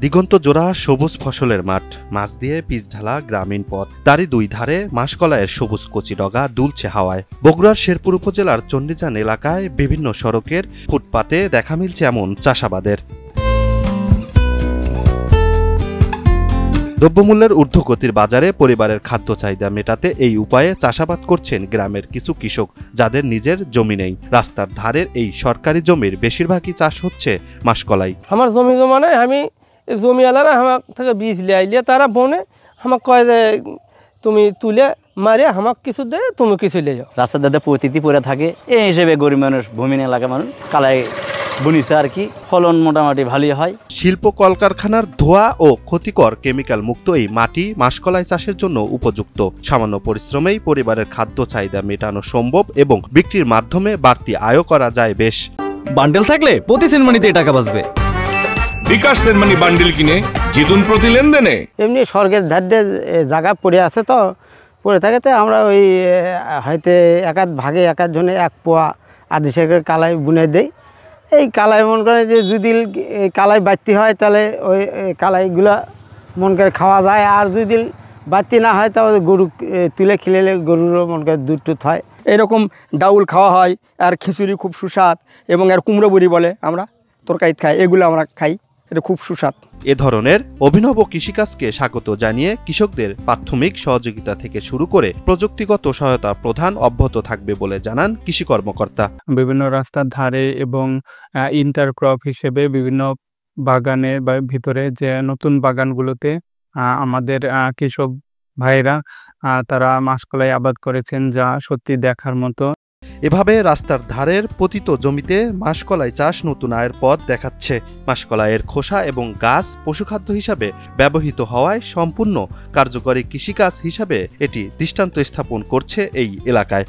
দিগন্ত জোড়া সবুজ ফসলের মাঠ, মাছ দিয়ে পিচ ঢালা গ্রামীণ পথ, তারই দুই ধারে মাসকলাইয়ের সবুজ কচি ডগা দুলছে হাওয়ায়। বগুড়ার শেরপুর উপজেলার চণ্ডীযান এলাকায় বিভিন্ন সড়কের ফুটপাতে দেখা মিলছে এমন চাষাবাদের। দ্রব্যমূল্যের ঊর্ধ্বগতির বাজারে পরিবারের খাদ্য চাহিদা মেটাতে এই উপায়ে চাষাবাদ করছেন গ্রামের কিছু কৃষক, যাদের নিজের জমি নেই। রাস্তার ধারের এই সরকারি জমির বেশিরভাগই চাষ হচ্ছে মাসকলাই। আমার জমি জমা নাই, আমি জমিওয়ালারা আমার থেকে বীজ লিয়ে তারা বনে আমাকে কয় যে তুমি তুলে মারে আমাকে কিছু দে, তুমি কিছু লিয়ে যাও। রাস্তার ধারে প্রতিটি পড়ে থাকে, এই হিসেবে গরিব মানুষ, ভূমি এলাকা মানুষ কালাই বুনিছে আর কি, ফলন মোটামুটি ভালোই হয়। শিল্প কলকারখানার ধোঁয়া ও ক্ষতিকর কেমিক্যাল মুক্ত এই মাটি মাসকলাই চাষের জন্য উপযুক্ত। সামান্য পরিশ্রমেই পরিবারের খাদ্য চাহিদা মেটানো সম্ভব এবং বিক্রির মাধ্যমে বাড়তি আয় করা যায় বেশ। বান্ডেল থাকলে প্রতি সেনমানিতে টাকা বাঁচবে। বিকাশ সেনমানি বান্ডেল কিনে জিতুন প্রতি লেনদেনে। এমনি স্বর্গের ধারে জায়গা পড়ে আছে, তো পড়ে থাকে, তো আমরা ওই হয়তো একাধ ভাগে একাধ জনে এক পোয়া আধি শেখের কালাই বুনে দেই। এই কালাই মন করে যে যদি কালাই বাড়তি হয় তাহলে ওই কালাইগুলো মন করে খাওয়া যায়, আর যদি বাড়তি না হয় তাহলে গরু তুলে খেলে গরুরও মন করে দুধ টুধ হয়। এরকম ডাউল খাওয়া হয়, আর খিচুড়ি খুব সুস্বাদ, এবং আর কুমড়ো বড়ি বলে আমরা তরকারি খাই, এগুলো আমরা খাই, এটা খুব সুস্বাদ। এ ধরনের অভিনব কৃষিকাজকে স্বাগত জানিয়ে কৃষকদের প্রাথমিক সহযোগিতা থেকে শুরু করে প্রযুক্তিগত সহায়তা প্রদান অব্যাহত থাকবে বলে জানান কৃষি কর্মকর্তা। বিভিন্ন রাস্তার ধারে এবং ইন্টারক্রপ হিসেবে বিভিন্ন বাগানের বা ভিতরে যে নতুন বাগানগুলোতে আমাদের কৃষক ভাইরা তারা মাসকলাই আবাদ করেছেন, যা সত্যি দেখার মতো। এভাবে রাস্তার ধারের পতিত জমিতে মাসকলাই চাষ নতুন আয়ের পথ দেখাচ্ছে। মাসকলাইয়ের খোসা এবং গাছ পশুখাদ্য হিসাবে ব্যবহৃত হওয়ায় সম্পূর্ণ কার্যকরী কৃষিকাজ হিসাবে এটি দৃষ্টান্ত স্থাপন করছে এই এলাকায়।